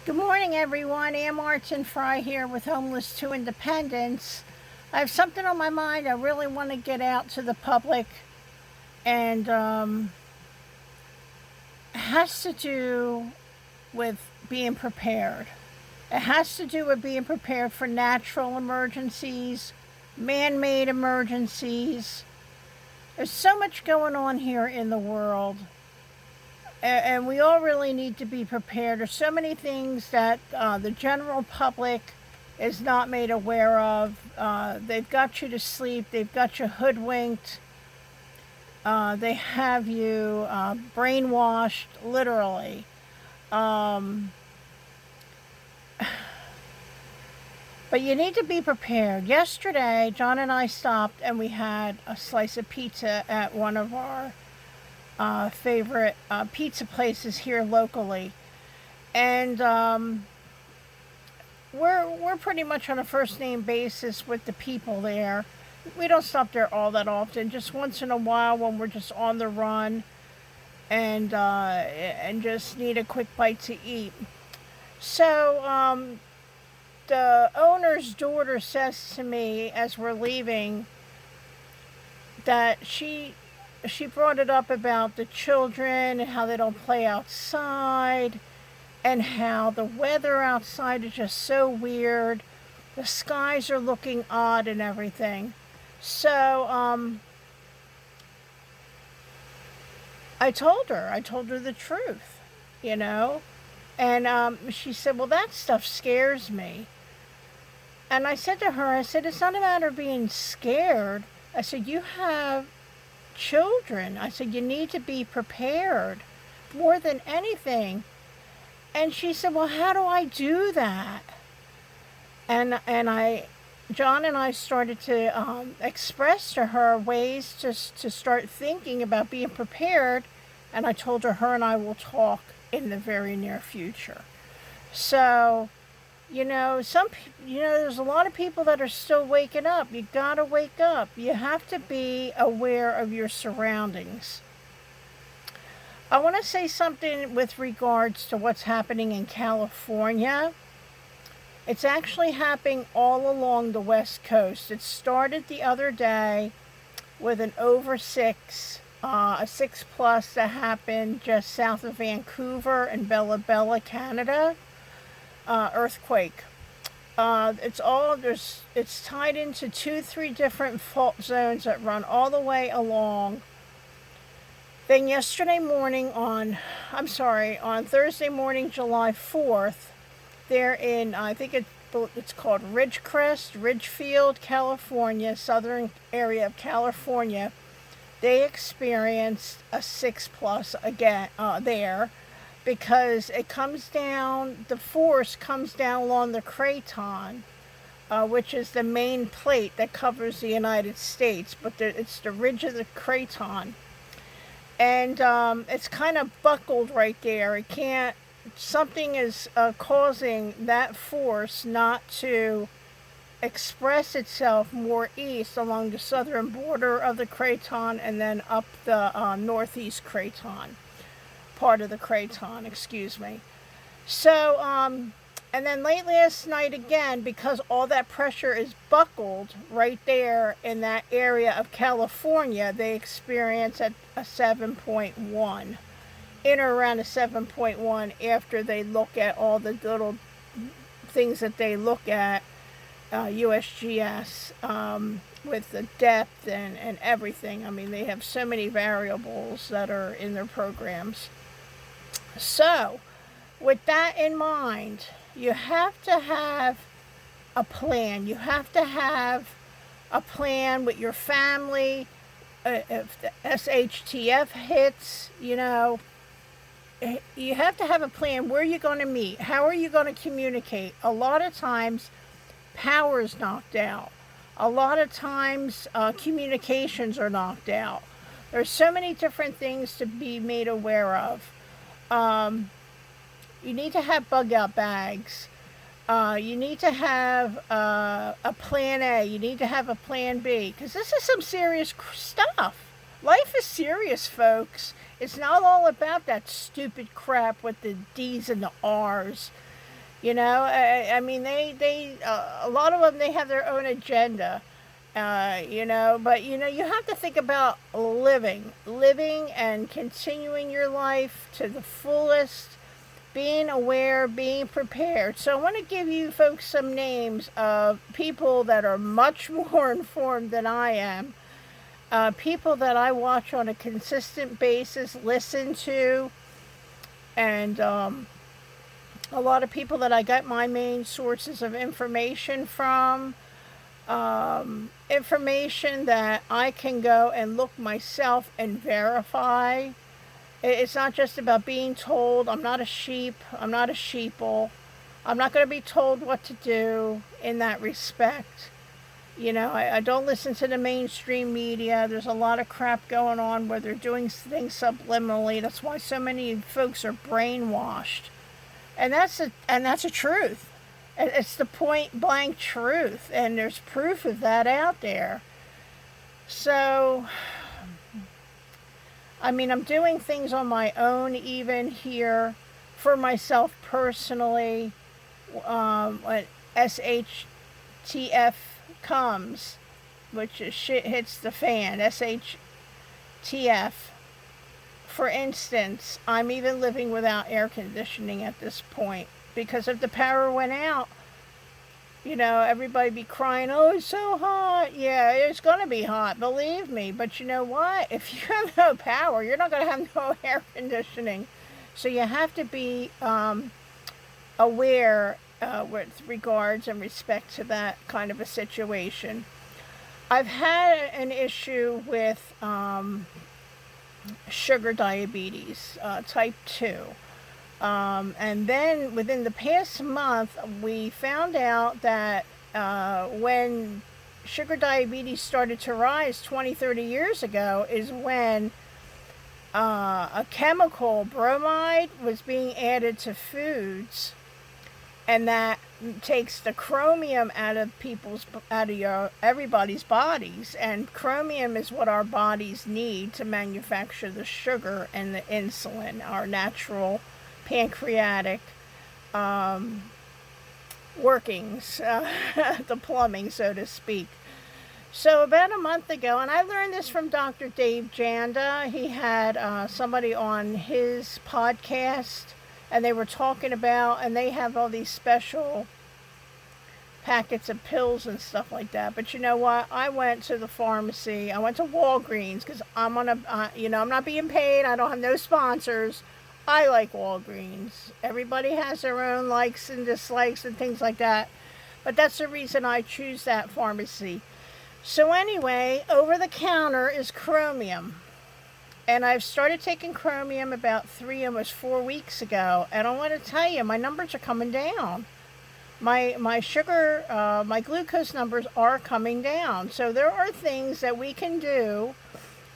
Good morning, everyone. I'm Martin-Frey here with Homeless to Independence. I have something on my mind I really want to get out to the public, and it has to do with being prepared. It has to do with being prepared for natural emergencies, man-made emergencies. There's so much going on here in the world, and we all really need to be prepared. There's so many things that the general public is not made aware of. They've got you to sleep. They've got you hoodwinked. They have you brainwashed, literally. But you need to be prepared. Yesterday, John and I stopped and we had a slice of pizza at one of our favorite pizza places here locally, and we're pretty much on a first name basis with the people there. We don't stop there all that often, just once in a while when we're just on the run and just need a quick bite to eat. So the owner's daughter says to me as we're leaving that she brought it up about the children and how they don't play outside and how the weather outside is just so weird. The skies are looking odd and everything. So I told her the truth, you know. And she said, well, that stuff scares me. And I said to her, it's not a matter of being scared. I said, you have children. I said, you need to be prepared more than anything. And she said, well, how do I do that? And John and I started to express to her ways just to start thinking about being prepared. And I told her and I will talk in the very near future. So, there's a lot of people that are still waking up. You gotta wake up. You have to be aware of your surroundings. I want to say something with regards to what's happening in California. It's actually happening all along the West Coast. It started the other day with an over 6, a 6+ that happened just south of Vancouver in Bella Bella, Canada. Earthquake. It's tied into 2-3 different fault zones that run all the way along. Then yesterday morning on Thursday morning, July 4th, they're in, I think it's called Ridgefield, California, southern area of California. They experienced a 6+ again there. Because the force comes down along the craton, which is the main plate that covers the United States, but it's the ridge of the craton. And it's kind of buckled right there. Something is causing that force not to express itself more east along the southern border of the craton and then up the northeast craton. Part of the craton, excuse me. So, and then late last night again, because all that pressure is buckled right there in that area of California, they experience a 7.1, in or around a 7.1 after they look at all the little things that they look at, USGS, with the depth and everything. I mean, they have so many variables that are in their programs. So, with that in mind, you have to have a plan. You have to have a plan with your family. If the SHTF hits, you have to have a plan. Where are you going to meet? How are you going to communicate? A lot of times, power is knocked out. A lot of times, communications are knocked out. There's so many different things to be made aware of. You need to have bug out bags. You need to have a plan A. You need to have a plan B. Because this is some serious stuff. Life is serious, folks. It's not all about that stupid crap with the D's and the R's. You know, I mean, a lot of them, they have their own agenda, you know, but, you know, you have to think about living and continuing your life to the fullest, being aware, being prepared. So I want to give you folks some names of people that are much more informed than I am, people that I watch on a consistent basis, listen to, and a lot of people that I get my main sources of information from, information that I can go and look myself and verify. It's not just about being told. I'm not a sheep. I'm not a sheeple. I'm not going to be told what to do in that respect. You know, I don't listen to the mainstream media. There's a lot of crap going on where they're doing things subliminally. That's why so many folks are brainwashed. And that's a truth. It's the point blank truth, and there's proof of that out there. So, I mean, I'm doing things on my own even here for myself personally. When SHTF comes, which is shit hits the fan, SHTF. For instance, I'm even living without air conditioning at this point because if the power went out, you know, everybody be crying, oh, it's so hot. Yeah, it's going to be hot, believe me. But you know what? If you have no power, you're not going to have no air conditioning. So you have to be aware with regards and respect to that kind of a situation. I've had an issue with sugar diabetes, type 2. And then within the past month, we found out that when sugar diabetes started to rise 20, 30 years ago is when a chemical, bromide, was being added to foods, and that takes the chromium out of everybody's bodies, and chromium is what our bodies need to manufacture the sugar and the insulin, our natural pancreatic workings, the plumbing, so to speak. So about a month ago, and I learned this from Dr. Dave Janda. He had somebody on his podcast, and they were talking about, and they have all these special packets of pills and stuff like that. But you know what? I went to the pharmacy. I went to Walgreens because I'm on a, you know, I'm not being paid. I don't have no sponsors. I like Walgreens. Everybody has their own likes and dislikes and things like that. But that's the reason I choose that pharmacy. So anyway, over the counter is chromium. And I've started taking chromium about 3, almost 4 weeks ago. And I want to tell you, my numbers are coming down. My sugar, my glucose numbers are coming down. So there are things that we can do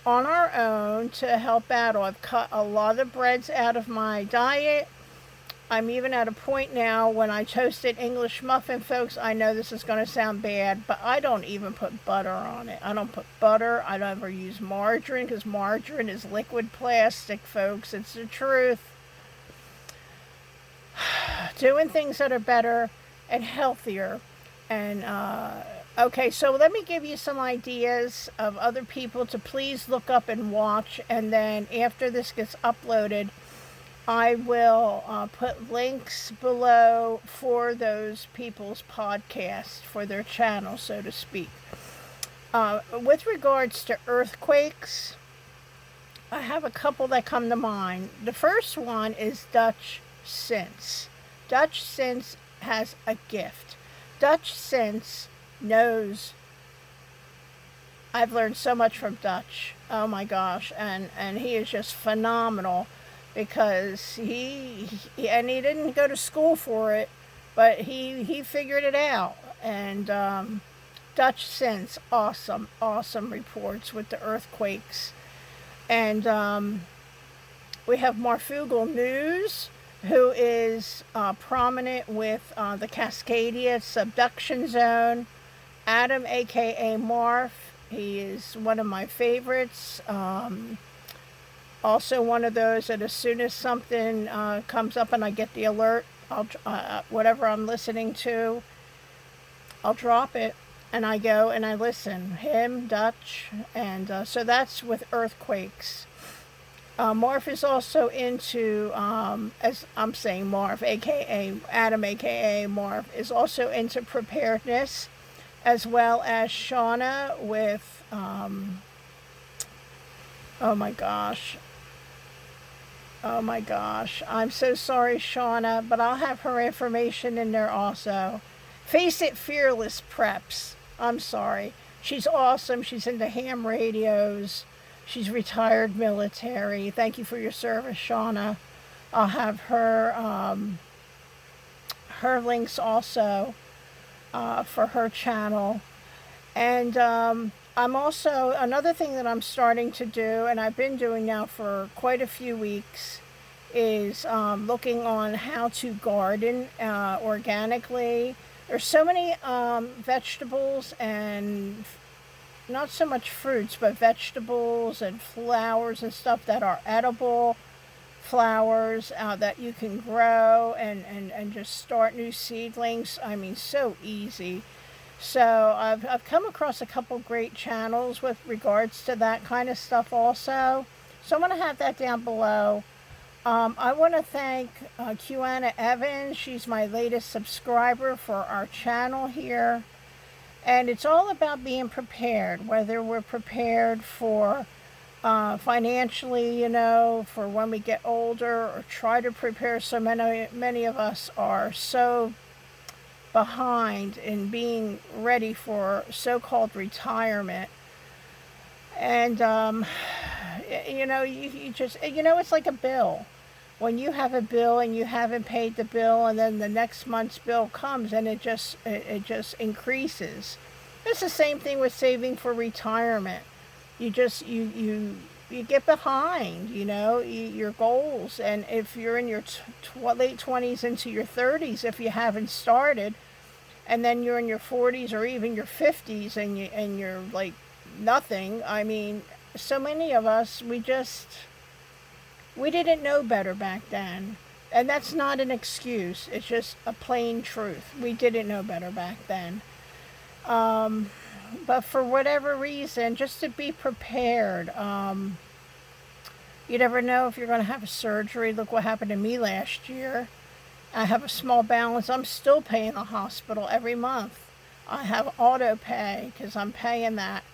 on our own to help battle. I've cut a lot of breads out of my diet. I'm even at a point now when I toasted English muffin, folks, I know this is going to sound bad, but I don't even put butter on it. I don't put butter. I don't ever use margarine because margarine is liquid plastic, folks. It's the truth. Doing things that are better and healthier. And, okay, so let me give you some ideas of other people to please look up and watch. And then after this gets uploaded, I will put links below for those people's podcasts, for their channel, so to speak. With regards to earthquakes, I have a couple that come to mind. The first one is DUTCHSINSE. DUTCHSINSE has a gift. DUTCHSINSE knows. I've learned so much from Dutch. Oh my gosh, and he is just phenomenal. Because he didn't go to school for it, but he figured it out. And DUTCHSINSE, awesome reports with the earthquakes. And we have MARFOOGLE News, who is prominent with the Cascadia subduction zone. Adam, aka MARF, he is one of my favorites. Also one of those that as soon as something comes up and I get the alert, whatever I'm listening to, I'll drop it and I go and I listen. Him, Dutch, and so that's with earthquakes. Marf is also into, as I'm saying, Marf, aka Adam, aka Marf, is also into preparedness, as well as Shawnna with, oh my gosh, I'm so sorry, Shawnna, but I'll have her information in there also. Face It Fearless Preps. I'm sorry. She's awesome. She's into ham radios. She's retired military. Thank you for your service, Shawnna. I'll have her links also for her channel. And I'm also, another thing that I'm starting to do, and I've been doing now for quite a few weeks, is looking on how to garden organically. There's so many vegetables and not so much fruits, but vegetables and flowers and stuff that are edible flowers that you can grow and just start new seedlings. I mean, so easy. So I've come across a couple great channels with regards to that kind of stuff also. So I'm going to have that down below. I want to thank Q-Anna Evans. She's my latest subscriber for our channel here. And it's all about being prepared, whether we're prepared for financially, you know, for when we get older, or try to prepare. So many of us are so behind in being ready for so-called retirement. And, you know, you just, you know, it's like a bill. When you have a bill and you haven't paid the bill, and then the next month's bill comes and it just increases. It's the same thing with saving for retirement. You just, you get behind, you know, your goals. And if you're in your late 20s into your 30s, if you haven't started, and then you're in your 40s or even your 50s and you're like nothing. I mean, so many of us, we didn't know better back then. And that's not an excuse. It's just a plain truth. We didn't know better back then. But for whatever reason, just to be prepared. You never know if you're going to have a surgery. Look what happened to me last year. I have a small balance. I'm still paying the hospital every month. I have auto pay because I'm paying that.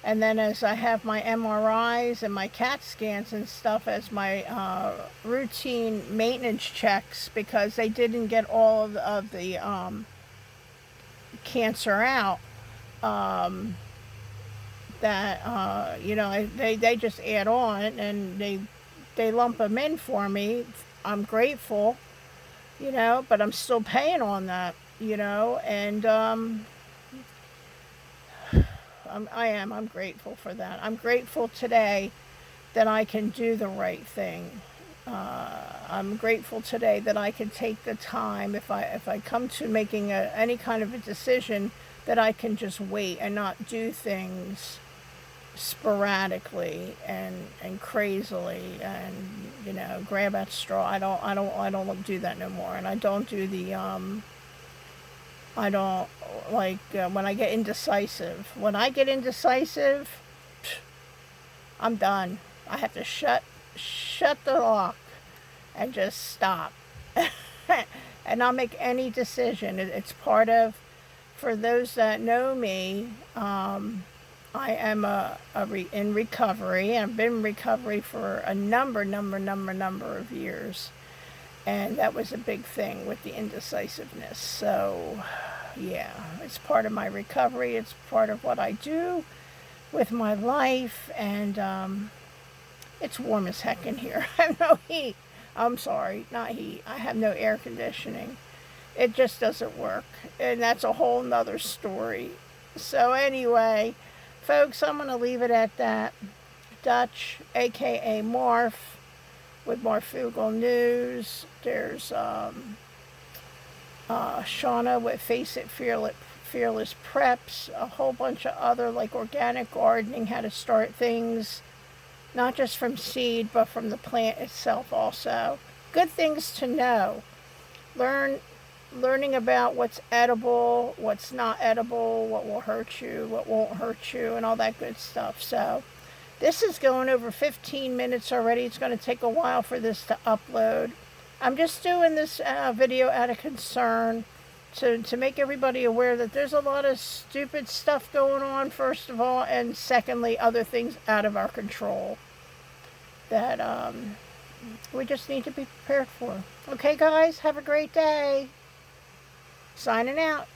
And then as I have my MRIs and my CAT scans and stuff as my routine maintenance checks, because they didn't get all of the cancer out, that, you know, they just add on and they lump them in for me. I'm grateful, you know, but I'm still paying on that, you know, and I'm grateful for that. I'm grateful today that I can do the right thing. I'm grateful today that I can take the time, if I come to making any kind of a decision, that I can just wait and not do things sporadically and crazily and, you know, grab at straw. I don't do that no more. And I don't do the I don't like when I get indecisive. When I get indecisive, I'm done. I have to shut the lock and just stop and not make any decision. It's part of, for those that know me, I am in recovery. I've been in recovery for a number of years. And that was a big thing with the indecisiveness. So, yeah, it's part of my recovery. It's part of what I do with my life. And it's warm as heck in here. I have no heat. I'm sorry, not heat. I have no air conditioning. It just doesn't work. And that's a whole nother story. So anyway, folks, I'm going to leave it at that. Dutch, a.k.a. Marf, with MARFOOGLE News. There's Shawnna with Face It Fearless Preps. A whole bunch of other, like organic gardening, how to start things. Not just from seed, but from the plant itself also. Good things to know. learning about what's edible, what's not edible, what will hurt you, what won't hurt you, and all that good stuff. So this is going over 15 minutes already. It's going to take a while for this to upload. I'm just doing this video out of concern to make everybody aware that there's a lot of stupid stuff going on, first of all, and secondly, other things out of our control that we just need to be prepared for. Okay, guys, have a great day. Signing out.